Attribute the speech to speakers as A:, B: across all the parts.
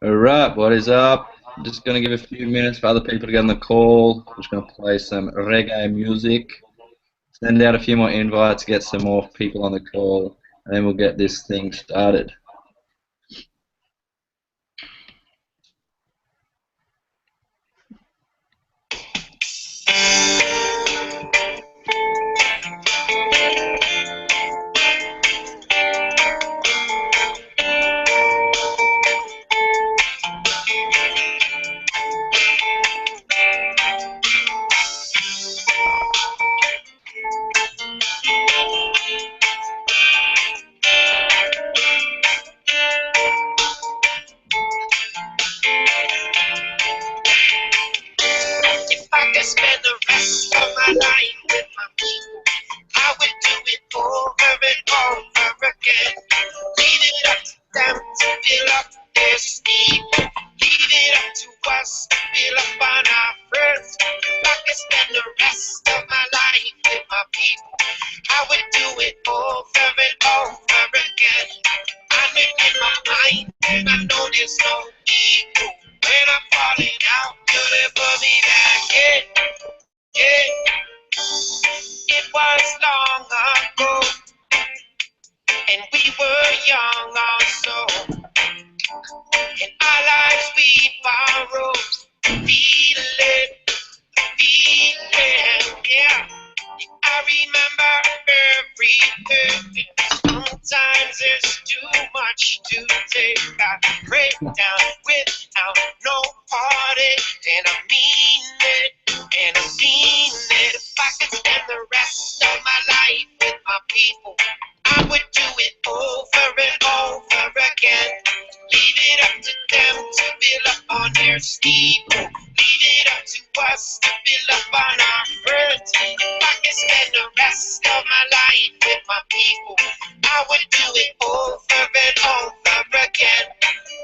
A: Alright, what is up? I'm just going to give a few minutes for other people to get on the call. I'm just going to play some reggae music, send out a few more invites, get some more people on the call, and then we'll get this thing started.
B: If I could spend the rest of my life with my people, I would do it over and over again. Leave it up to them to fill up their steam. Leave it up to us to fill up on our first. If I could spend the rest of my life with my people, I would do it over and over again. I live in my mind and I know there's no ego. When I'm falling out, you're there for me back in. Yeah. It was long ago, and we were young also. In our lives we borrowed, feeling, yeah. I remember everything. Sometimes it's too much to take. I break down without no party, and I mean it, and I mean it. If I could spend the rest of my life with my people, I would do it over and over again. Leave it up to them to fill up on their steeple. Leave it up to us to fill up on our friends. If I could spend the rest of my life with my people, I would do it over and over again.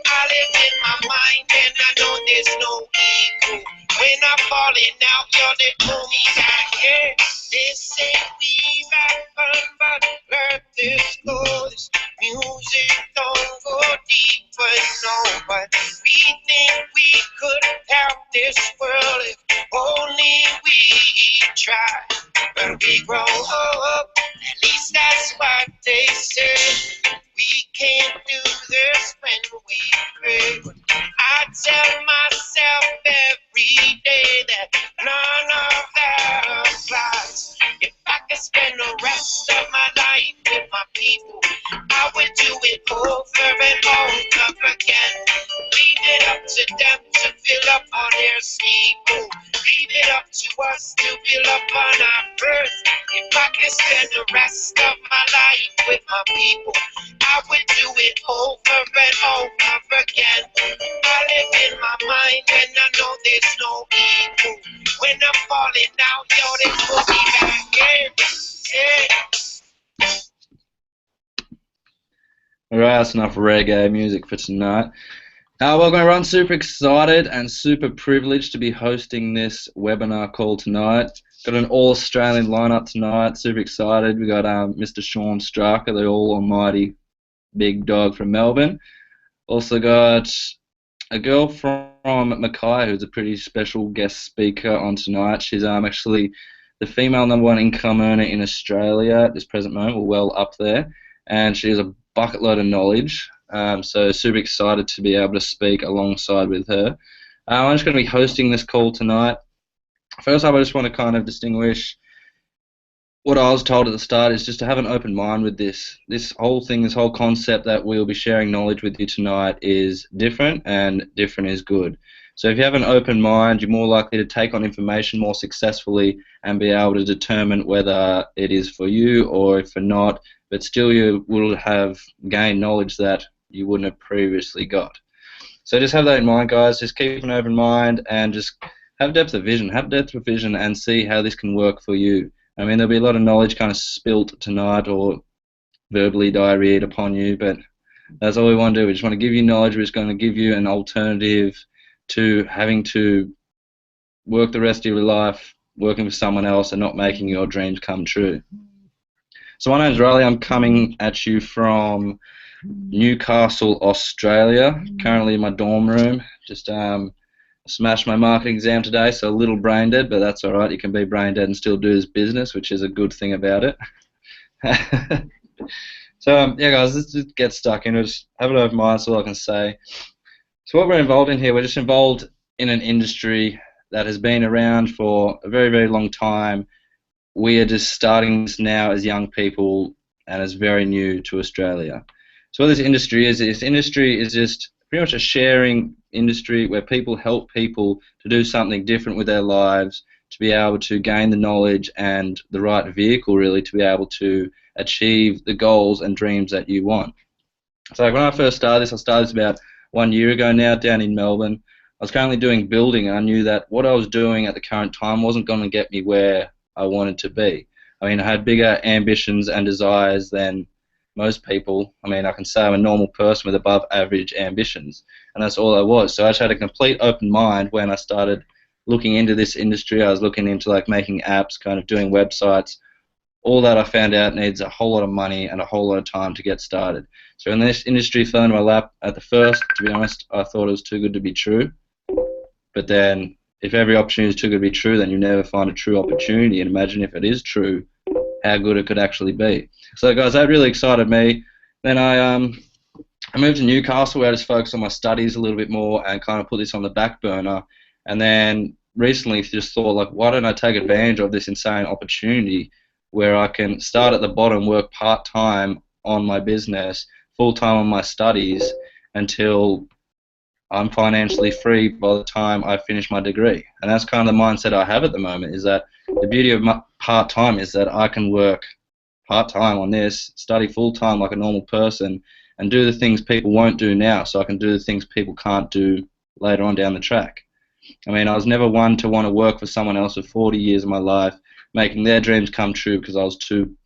B: I live in my mind and I know there's no ego. When I'm falling out, you're the homie back here. They say we have fun, but earth is cold. This music don't go deeper, no. But we think we could help this world if only we try. When we grow up, at least that's what they say. We can't do this when we pray. But I tell myself every day that none of that applies. If I could spend the rest of my life with my people, I would do it over and over again. Leave it up to them to fill up on their steeple. Leave it up to us to fill up on our birth. If I could spend the rest of my life with my people, I would do it over and over again. I live in my mind and I know there's no ego. When I'm falling out, yo, they put me back in. Yeah.
A: Alright, that's enough reggae music for tonight. Welcome everyone, super excited and super privileged to be hosting this webinar call tonight. Got an all-Australian lineup tonight, super excited. We got Mr. Sean Straka, the all-almighty big dog from Melbourne. Also got a girl from Mackay who's a pretty special guest speaker on tonight. She's actually the female #1 income earner in Australia at this present moment. We're well up there. And she has a bucket load of knowledge. So super excited to be able to speak alongside with her. I'm just going to be hosting this call tonight. First up, I just want to kind of distinguish what I was told at the start is just to have an open mind with this. This whole thing, this whole concept that we'll be sharing knowledge with you tonight is different, and different is good. So if you have an open mind, you're more likely to take on information more successfully and be able to determine whether it is for you or if not, but still you will have gained knowledge that you wouldn't have previously got. So just have that in mind, guys. Just keep an open mind and just have depth of vision. Have depth of vision and see how this can work for you. I mean, there'll be a lot of knowledge kind of spilt tonight or verbally diarrheaed upon you, but that's all we want to do. We just want to give you knowledge. We're just going to give you an alternative to having to work the rest of your life working with someone else and not making your dreams come true. So my name's Riley. I'm coming at you from Newcastle, Australia. Currently in my dorm room. Just smashed my marketing exam today, so a little brain dead, but that's all right. You can be brain dead and still do this business, which is a good thing about it. So yeah, guys, let's just get stuck into it. Just have an open mind, that's all I can say. So what we're involved in here, we're just involved in an industry that has been around for a very, very long time. We are just starting this now as young people, and it's very new to Australia. So what this industry is just pretty much a sharing industry where people help people to do something different with their lives, to be able to gain the knowledge and the right vehicle, really, to be able to achieve the goals and dreams that you want. So when I first started this, I started this about 1 year ago now down in Melbourne. I was currently doing building, and I knew that what I was doing at the current time wasn't going to get me where I wanted to be. I mean, I had bigger ambitions and desires than most people. I mean, I can say I'm a normal person with above average ambitions, and that's all I was. So I just had a complete open mind when I started looking into this industry. I was looking into like making apps, kind of doing websites. All that I found out needs a whole lot of money and a whole lot of time to get started. So when this industry fell into my lap at the first, to be honest, I thought it was too good to be true. But then if every opportunity is too good to be true, then you never find a true opportunity. And imagine if it is true, how good it could actually be. So guys, that really excited me. Then I moved to Newcastle, where I just focused on my studies a little bit more and kind of put this on the back burner. And then recently just thought, like, why don't I take advantage of this insane opportunity where I can start at the bottom, work part-time on my business, full-time on my studies, until I'm financially free by the time I finish my degree. And that's kind of the mindset I have at the moment, is that the beauty of my part-time is that I can work part-time on this, study full-time like a normal person, and do the things people won't do now, so I can do the things people can't do later on down the track. I mean, I was never one to want to work for someone else for 40 years of my life, making their dreams come true because I was too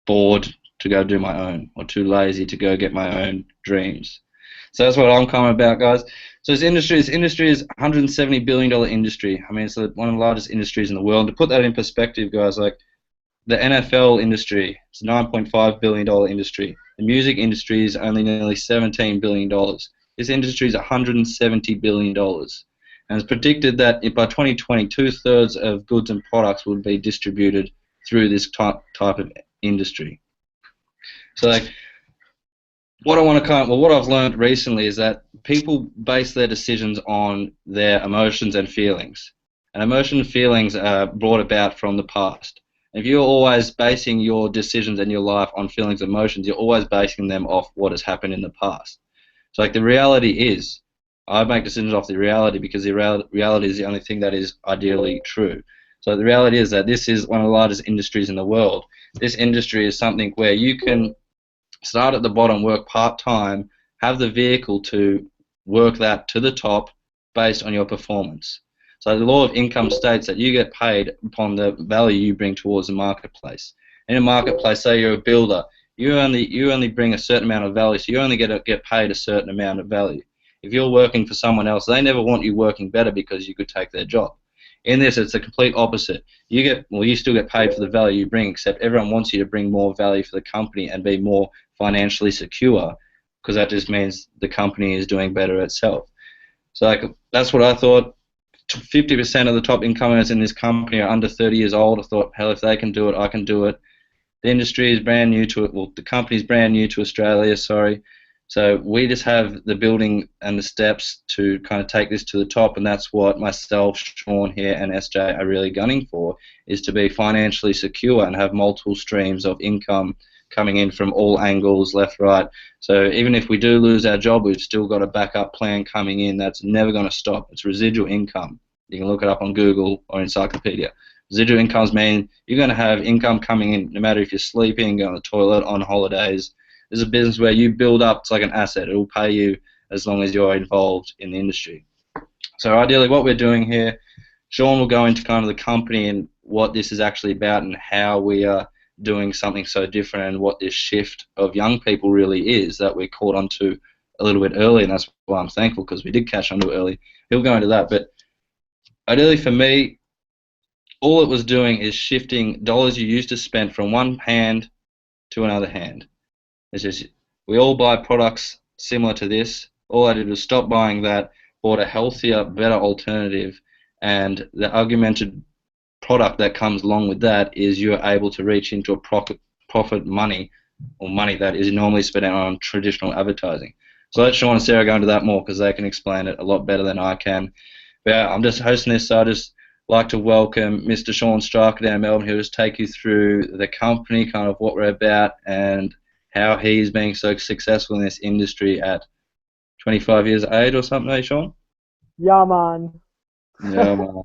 A: bored to go do my own, or too lazy to go get my own dreams. So that's what I'm coming about, guys. So this industry is a $170 billion industry. I mean, it's one of the largest industries in the world. To put that in perspective, guys, like the NFL industry, it's a $9.5 billion industry. The music industry is only nearly $17 billion. This industry is $170 billion. And it's predicted that by 2020, 2/3 of goods and products will be distributed through this type of industry. So, like, what I've learned recently is that people base their decisions on their emotions and feelings. And emotions and feelings are brought about from the past. If you're always basing your decisions and your life on feelings and emotions, you're always basing them off what has happened in the past. So, like, the reality is, I make decisions off the reality because the reality is the only thing that is ideally true. So the reality is that this is one of the largest industries in the world. This industry is something where you can start at the bottom, work part-time, have the vehicle to work that to the top based on your performance. So the law of income states that you get paid upon the value you bring towards the marketplace. In a marketplace, say you're a builder, you only bring a certain amount of value, so you only get paid a certain amount of value. If you're working for someone else, they never want you working better because you could take their job. In this, it's the complete opposite. You still get paid for the value you bring, except everyone wants you to bring more value for the company and be more financially secure, because that just means the company is doing better itself. So, like, that's what I thought. 50% of the top income earners in this company are under 30 years old. I thought, hell, if they can do it, I can do it. The industry is brand new to it. Well, the company is brand new to Australia, sorry. So we just have the building and the steps to kind of take this to the top, and that's what myself, Sean here, and SJ are really gunning for, is to be financially secure and have multiple streams of income coming in from all angles, left, right. So even if we do lose our job, we've still got a backup plan coming in that's never going to stop. It's residual income. You can look it up on Google or Encyclopedia. Residual incomes mean you're going to have income coming in no matter if you're sleeping, going to the toilet, on holidays. This is a business where you build up, it's like an asset. It will pay you as long as you're involved in the industry. So ideally what we're doing here, Sean will go into kind of the company and what this is actually about and how we are doing something so different and what this shift of young people really is that we caught onto a little bit early, and that's why I'm thankful, because we did catch onto it early. He'll go into that, but ideally for me, all it was doing is shifting dollars you used to spend from one hand to another hand. It's just We all buy products similar to this. All I did was stop buying that, bought a healthier, better alternative, and the augmented product that comes along with that is you're able to reach into a profit money, or money that is normally spent on traditional advertising. So let Sean and Sarah go into that more because they can explain it a lot better than I can. But yeah, I'm just hosting this, so I just like to welcome Mr. Sean Striker down in Melbourne. He'll just take you through the company, kind of what we're about, and how he's being so successful in this industry at 25 years of age or something, eh, Sean?
C: Yeah, man.
A: Yeah, man.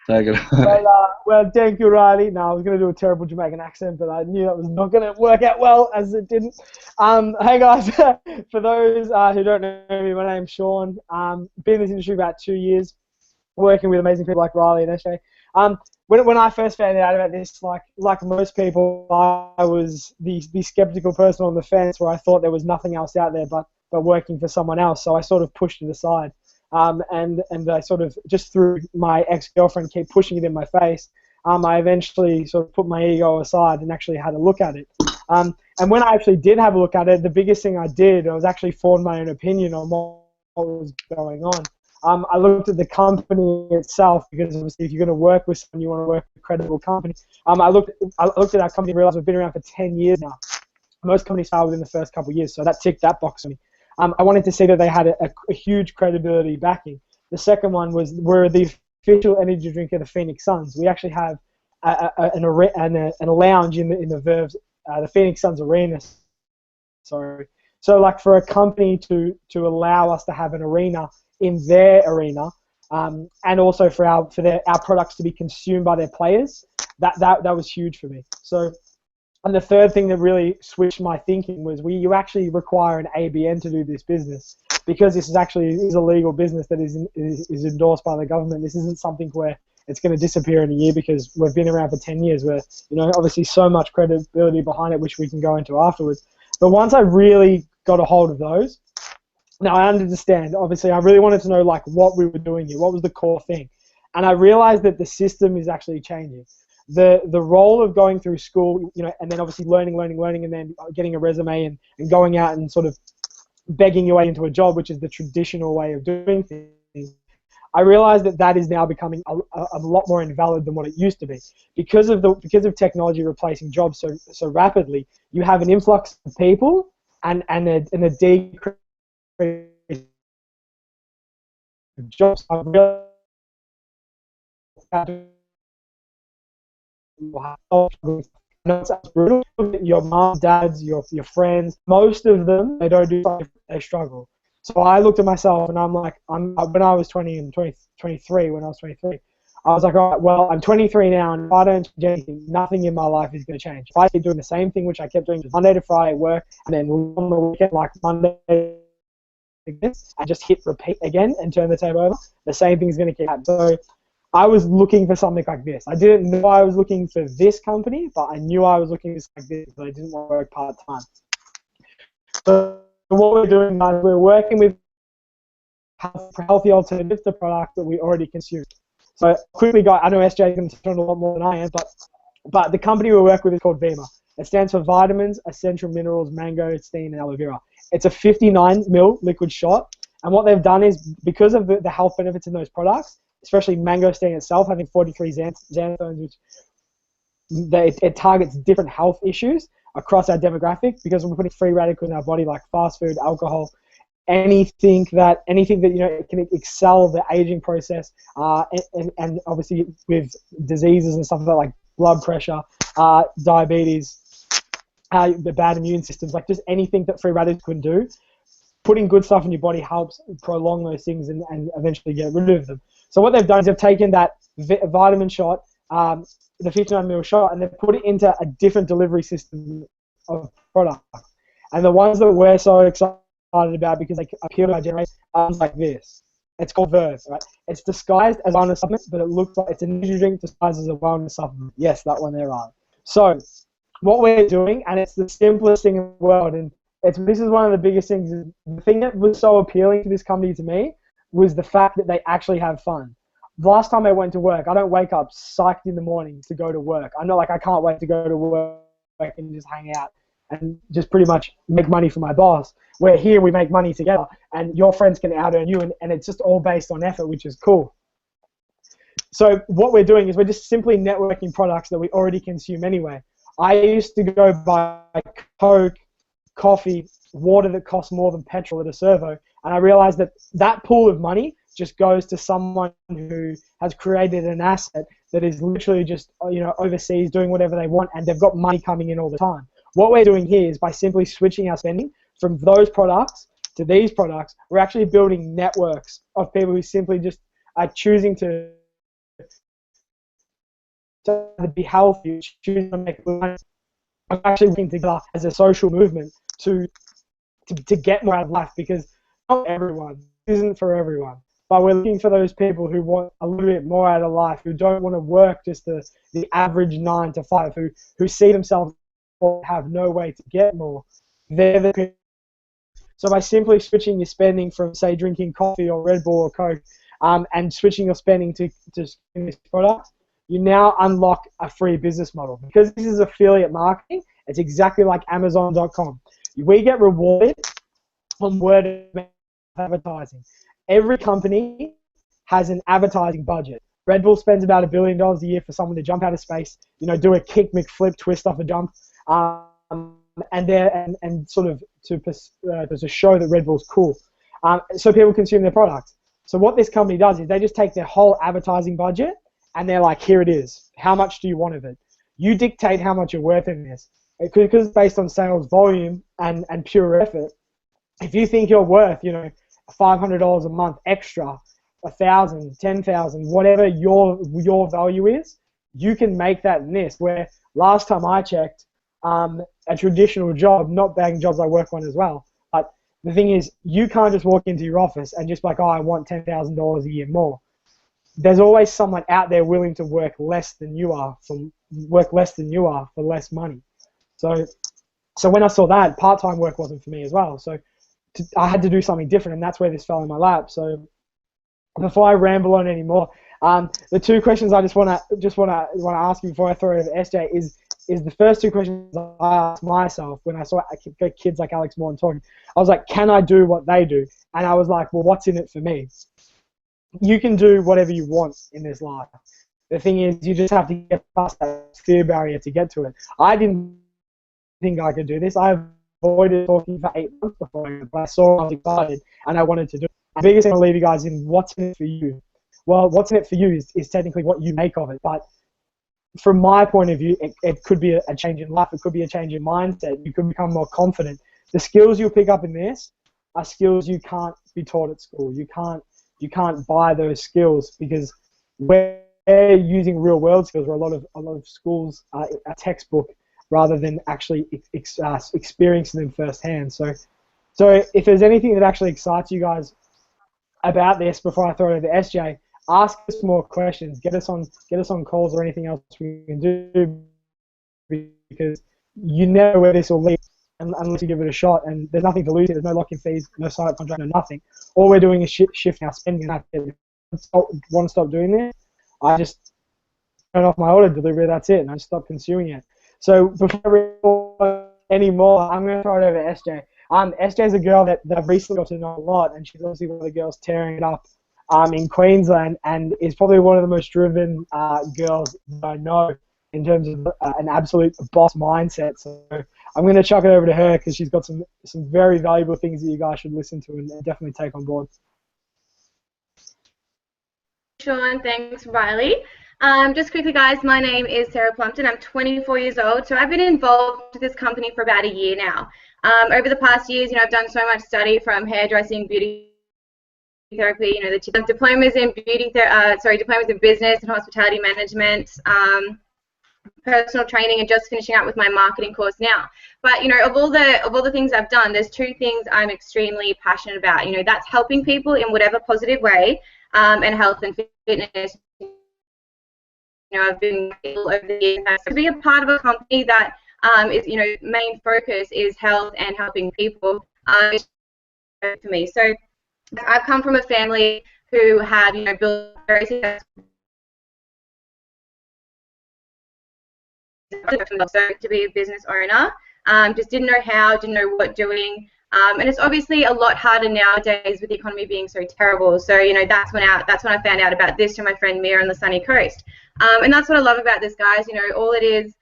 A: Take it away.
C: Well, thank you, Riley. No, I was going to do a terrible Jamaican accent, but I knew that was not going to work out well, as it didn't. Hey, guys. For those who don't know me, my name's Sean. Been in this industry about 2 years, working with amazing people like Riley and SJ. When I first found out about this, like most people, I was the skeptical person on the fence where I thought there was nothing else out there but working for someone else, so I sort of pushed it aside. And I sort of, just through my ex-girlfriend keep pushing it in my face, I eventually sort of put my ego aside and actually had a look at it. And when I actually did have a look at it, the biggest thing I did was actually form my own opinion on what was going on. I looked at the company itself, because obviously if you're going to work with someone, you want to work with a credible company. I looked at our company and realized we've been around for 10 years now. Most companies fail within the first couple of years, so that ticked that box for me. I wanted to see that they had a huge credibility backing. The second one was we're the official energy drink of the Phoenix Suns. We actually have a lounge in the Verve's, the Phoenix Suns Arena. Sorry. So like for a company to allow us to have an arena in their arena, and also for our products to be consumed by their players, that was huge for me. So. And the third thing that really switched my thinking was you actually require an ABN to do this business, because this is a legal business that is endorsed by the government. This isn't something where it's going to disappear in a year, because we've been around for 10 years where, obviously so much credibility behind it, which we can go into afterwards. But once I really got a hold of those, now I understand, obviously I really wanted to know like what we were doing here, what was the core thing. And I realized that the system is actually changing. The role of going through school, and then obviously learning, and then getting a resume and going out and sort of begging your way into a job, which is the traditional way of doing things. I realized that is now becoming a lot more invalid than what it used to be, because of technology replacing jobs so rapidly. You have an influx of people and a decrease of jobs. Your mom, dads, your friends, most of them, they don't do something, they struggle. So I looked at myself and I'm like, when I was 23, I was like, all right, well, I'm 23 now, and if I don't change anything, nothing in my life is going to change. If I keep doing the same thing, which I kept doing Monday to Friday work, and then on the weekend, like Monday, and just hit repeat again and turn the tape over, the same thing is going to keep happening. So I was looking for something like this. I didn't know I was looking for this company, but I knew I was looking for something like this, but I didn't want to work part-time. So what we're doing now is we're working with healthy alternatives to products that we already consume. So quickly, I know SJ is going to touch on a lot more than I am, but the company we work with is called Vima. It stands for Vitamins, Essential Minerals, Mangosteen, and Aloe Vera. It's a 59 ml liquid shot, and what they've done is, because of the health benefits in those products, especially mangosteen itself, having 43 xanthones, which it targets different health issues across our demographic, because we're putting free radicals in our body, like fast food, alcohol, anything that can excel the aging process, and obviously with diseases and stuff like blood pressure, diabetes, the bad immune systems, like just anything that free radicals can do. Putting good stuff in your body helps prolong those things and eventually get rid of them. So what they've done is they've taken that vitamin shot, the 59 ml shot, and they've put it into a different delivery system of product. And the ones that we're so excited about, because they appeal to our generation, are like this. It's called Verve, right? It's disguised as a wellness supplement, but it looks like it's an energy drink disguised as a wellness supplement. Yes, that one there, Ryan. So what we're doing, and it's the simplest thing in the world, and this is one of the biggest things. The thing that was so appealing to this company to me was the fact that they actually have fun. The last time I went to work, I don't wake up psyched in the morning to go to work. I'm not like, I can't wait to go to work and just hang out. and just pretty much make money for my boss. Where here we make money together, and your friends can out-earn you, and it's just all based on effort, which is cool. So what we're doing is we're just simply networking products that we already consume anyway. I used to go buy Coke, coffee, water that costs more than petrol at a servo, and I realized that that pool of money just goes to someone who has created an asset that is literally just, you know, overseas doing whatever they want, and they've got money coming in all the time. What we're doing here is by simply switching our spending from those products to these products, we're actually building networks of people who simply just are choosing to be healthy, choosing to make money. I'm actually working together as a social movement to get more out of life, because not everyone isn't for everyone. But we're looking for those people who want a little bit more out of life, who don't want to work just the average 9 to 5, who see themselves or have no way to get more. They're the people. So by simply switching your spending from, say, drinking coffee or Red Bull or Coke, and switching your spending to this product, you now unlock a free business model. Because this is affiliate marketing, it's exactly like Amazon.com. We get rewarded on word of mouth advertising. Every company has an advertising budget. Red Bull spends about $1 billion a year for someone to jump out of space, you know, do a kick, McFlip, twist off a jump, and sort of to show that Red Bull's cool. So people consume their products. So what this company does is they just take their whole advertising budget and they're like, here it is. How much do you want of it? You dictate how much you're worth in this. Because it's based on sales volume and pure effort. If you think you're worth, you know, $500 a month extra, 1,000, 10,000, whatever your value is, you can make that in this. Where last time I checked, a traditional job, not bagging jobs I work on as well, but the thing is, you can't just walk into your office and just be like, oh, I want $10,000 a year more. There's always someone out there willing to work less than you are for less money. So when I saw that, part-time work wasn't for me as well. So I had to do something different, and that's where this fell in my lap. So before I ramble on anymore, the two questions I just want to ask you before I throw it over to SJ is the first two questions I asked myself when I saw kids like Alex Morton talking. I was like, can I do what they do? And I was like, well, what's in it for me? You can do whatever you want in this life. The thing is, you just have to get past that fear barrier to get to it. I didn't think I could do this. I avoided talking for 8 months before, but I saw I was excited and I wanted to do it. The biggest thing I'll leave you guys in, what's in it for you? Well, what's in it for you is technically what you make of it. But from my point of view, it could be a change in life. It could be a change in mindset. You could become more confident. The skills you'll pick up in this are skills you can't be taught at school. You can't buy those skills, because we're using real world skills, where a lot of schools are textbook rather than actually experiencing them firsthand. So if there's anything that actually excites you guys about this, before I throw it over to SJ, ask us more questions. Get us on calls or anything else we can do, because you never know where this will lead unless you give it a shot. And there's nothing to lose. There's no lock-in fees, no sign-up contract, no nothing. All we're doing is shifting our spending. And if I want to stop doing this, I just turn off my auto delivery. That's it, and I just stop consuming it. So before I read any more, I'm going to throw it over to SJ. SJ is a girl that I've recently got to know a lot, and she's obviously one of the girls tearing it up in Queensland, and is probably one of the most driven girls that I know in terms of an absolute boss mindset. So I'm going to chuck it over to her, because she's got some very valuable things that you guys should listen to and definitely take on board.
D: Sean, thanks, Riley. Just quickly, guys, my name is Sarah Plumpton. I'm 24 years old, so I've been involved with this company for about a year now. Over the past years, I've done so much study, from hairdressing, beauty therapy, the diplomas in diplomas in business and hospitality management, personal training, and just finishing up with my marketing course now. But of all the things I've done, there's two things I'm extremely passionate about. That's helping people in whatever positive way, and health and fitness. I've been over the years to be a part of a company that is, main focus is health and helping people. For me, so I've come from a family who have, built very successful. So to be a business owner, just didn't know how, didn't know what doing. And it's obviously a lot harder nowadays with the economy being so terrible. So, you know, that's when I found out about this through my friend Mia on the sunny coast. And that's what I love about this, guys. You know, all it is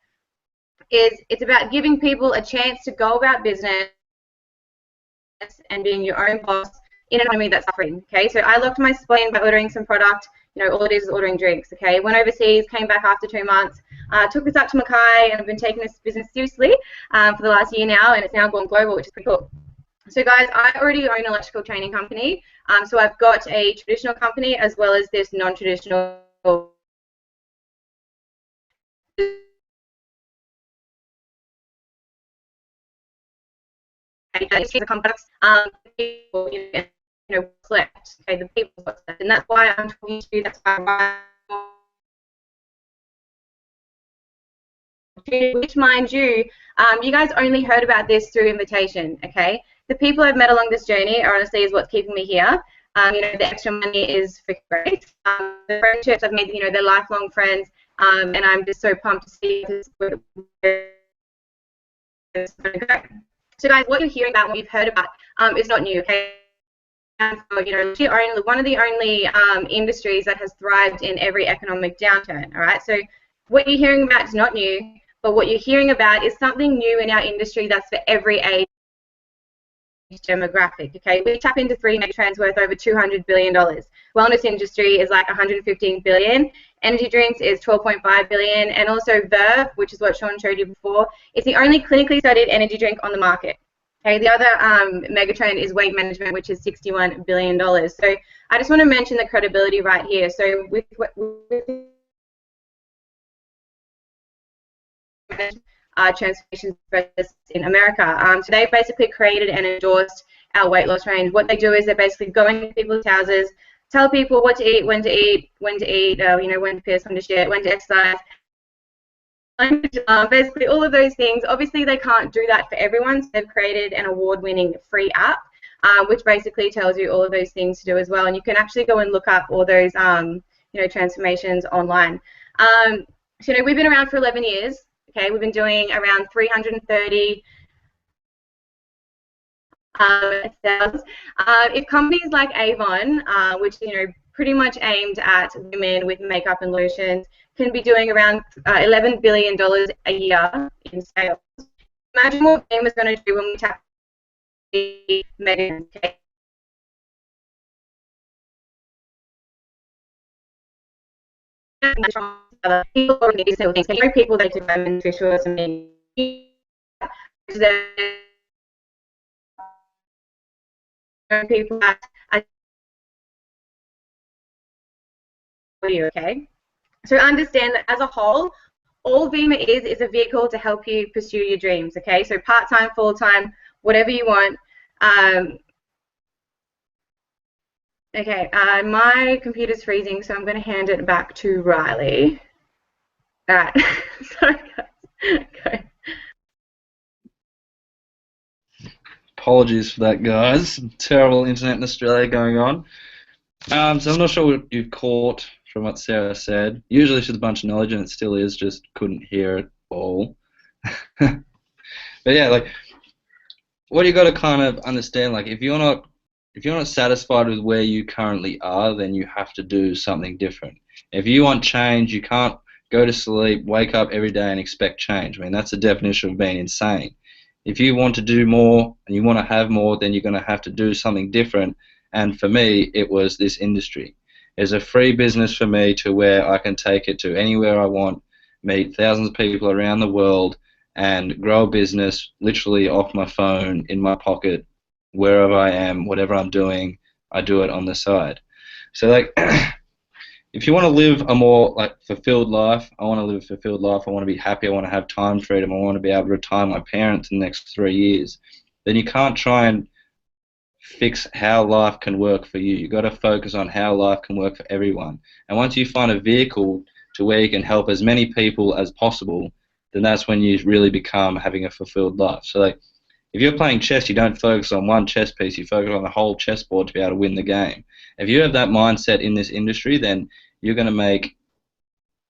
D: it's about giving people a chance to go about business and being your own boss in an economy that's suffering. Okay, so I locked my spleen by ordering some product. You know, all it is ordering drinks. Okay, went overseas, came back after 2 months, took this up to Mackay, and I've been taking this business seriously for the last year now, and it's now gone global, which is pretty cool. So guys, I already own an electrical training company, so I've got a traditional company as well as this non-traditional. Complex, people, you know, collect, okay, the people, and that's why I'm talking to you. That's why which, mind you, you guys only heard about this through invitation, okay? The people I've met along this journey are honestly is what's keeping me here. You know, the extra money is freaking great. The friendships I've made, you know, they're lifelong friends, and I'm just so pumped to see this. So guys, what you're hearing about, what you've heard about, is not new, okay? You know, one of the only industries that has thrived in every economic downturn, all right? So what you're hearing about is not new, but what you're hearing about is something new in our industry that's for every age demographic, okay? We tap into 3 megatrends worth over $200 billion. Wellness industry is like $115 billion. Energy drinks is $12.5 billion. And also Verve, which is what Sean showed you before, is the only clinically studied energy drink on the market. Okay, the other megatrend is weight management, which is $61 billion. So I just want to mention the credibility right here. So with transformation specialists in America. So they basically created and endorsed our weight loss range. What they do is they're basically going to people's houses, tell people what to eat, when to eat, you know, when to piss, when to shit, when to exercise. Basically all of those things. Obviously they can't do that for everyone, so they've created an award-winning free app, which basically tells you all of those things to do as well. And you can actually go and look up all those, you know, transformations online. So, you know, we've been around for 11 years. Okay, we've been doing around 330 sales. If companies like Avon, which, you know, pretty much aimed at women with makeup and lotions, can be doing around $11 billion a year in sales. Imagine what Avon was going to do when we tap the mega. Okay. People already do things. You know, people that do nutritious and people that are okay. So understand that as a whole, all Vemma is a vehicle to help you pursue your dreams. Okay, so part-time, full-time, whatever you want. Okay, my computer's freezing, so I'm going to hand it back to Riley. All right. Sorry, guys. Okay.
A: Apologies for that, guys. Terrible internet in Australia going on. So I'm not sure what you caught from what Sarah said. Usually she's a bunch of knowledge, and it still is, just couldn't hear it all. But yeah, like, what you got to kind of understand, like, if you're not satisfied with where you currently are, then you have to do something different. If you want change, you can't go to sleep, wake up every day and expect change. I mean, that's the definition of being insane. If you want to do more and you want to have more, then you're going to have to do something different. And for me, it was this industry. It's a free business for me to where I can take it to anywhere I want, meet thousands of people around the world, and grow a business literally off my phone, in my pocket, wherever I am, whatever I'm doing, I do it on the side. So, like, if you want to live a more, like, fulfilled life, I want to live a fulfilled life, I want to be happy, I want to have time freedom, I want to be able to retire my parents in the next 3 years, then you can't try and fix how life can work for you. You've got to focus on how life can work for everyone. And once you find a vehicle to where you can help as many people as possible, then that's when you really become having a fulfilled life. So, like, if you're playing chess, you don't focus on one chess piece, you focus on the whole chessboard to be able to win the game. If you have that mindset in this industry, then you're going to make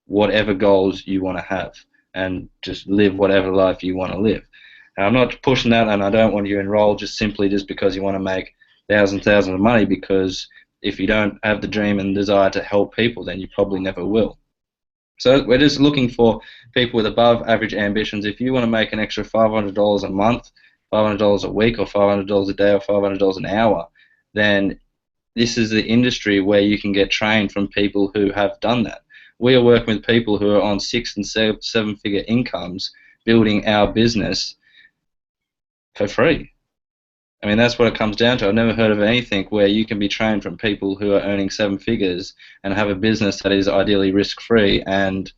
A: whatever goals you want to have and just live whatever life you want to live. And I'm not pushing that, and I don't want you to enroll just simply just because you want to make thousands of money, because if you don't have the dream and desire to help people, then you probably never will. So we're just looking for people with above average ambitions. If you want to make an extra $500 a month, $500 a week, or $500 a day, or $500 an hour, then this is the industry where you can get trained from people who have done that. We are working with people who are on 6- and 7-figure incomes building our business for free. I mean, that's what it comes down to. I've never heard of anything where you can be trained from people who are earning 7 figures and have a business that is ideally risk-free, and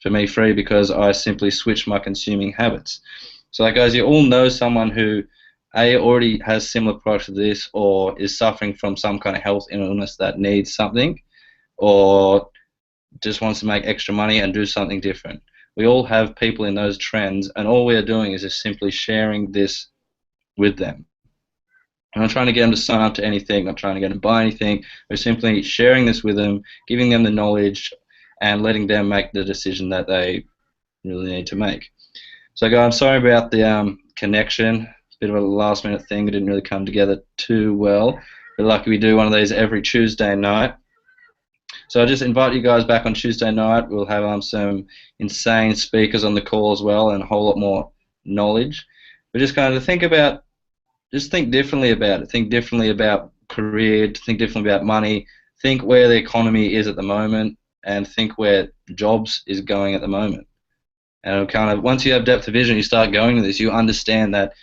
A: for me free because I simply switch my consuming habits. So like guys, you all know someone who already has similar products to this, or is suffering from some kind of health illness that needs something, or just wants to make extra money and do something different. We all have people in those trends, and all we're doing is just simply sharing this with them. I'm not trying to get them to sign up to anything, not trying to get them to buy anything. We're simply sharing this with them, giving them the knowledge, and letting them make the decision that they really need to make. So guys, I'm sorry about the connection. It's a bit of a last minute thing. It didn't really come together too well. But lucky we do one of these every Tuesday night. So I just invite you guys back on Tuesday night. We'll have some insane speakers on the call as well, and a whole lot more knowledge. But just kind of think differently about it. Think differently about career. Think differently about money. Think where the economy is at the moment, and think where jobs is going at the moment. And kind of once you have depth of vision, you start going to this, you understand that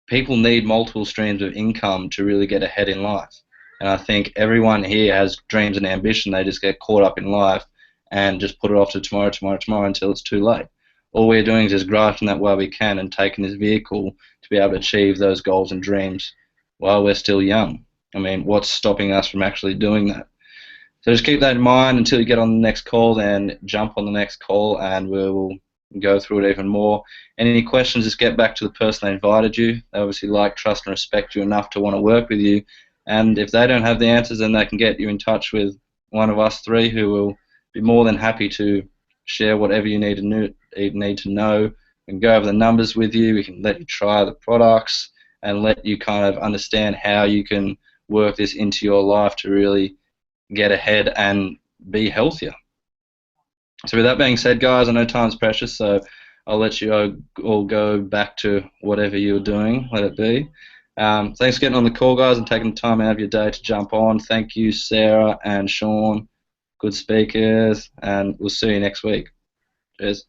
A: people need multiple streams of income to really get ahead in life. And I think everyone here has dreams and ambition. They just get caught up in life and just put it off to tomorrow until it's too late. All we're doing is just grasping that while we can and taking this vehicle to be able to achieve those goals and dreams while we're still young. I mean, what's stopping us from actually doing that? So just keep that in mind until you get on the next call, then jump on the next call and we will go through it even more. Any questions, just get back to the person that invited you. They obviously like, trust and respect you enough to want to work with you. And if they don't have the answers, then they can get you in touch with one of us three who will be more than happy to share whatever you need to know. We can go over the numbers with you. We can let you try the products and let you kind of understand how you can work this into your life to really get ahead and be healthier. So with that being said, guys, I know time's precious, so I'll let you all go back to whatever you're doing. Let it be. Thanks for getting on the call, guys, and taking the time out of your day to jump on. Thank you, Sarah and Sean. Good speakers, and we'll see you next week. Cheers.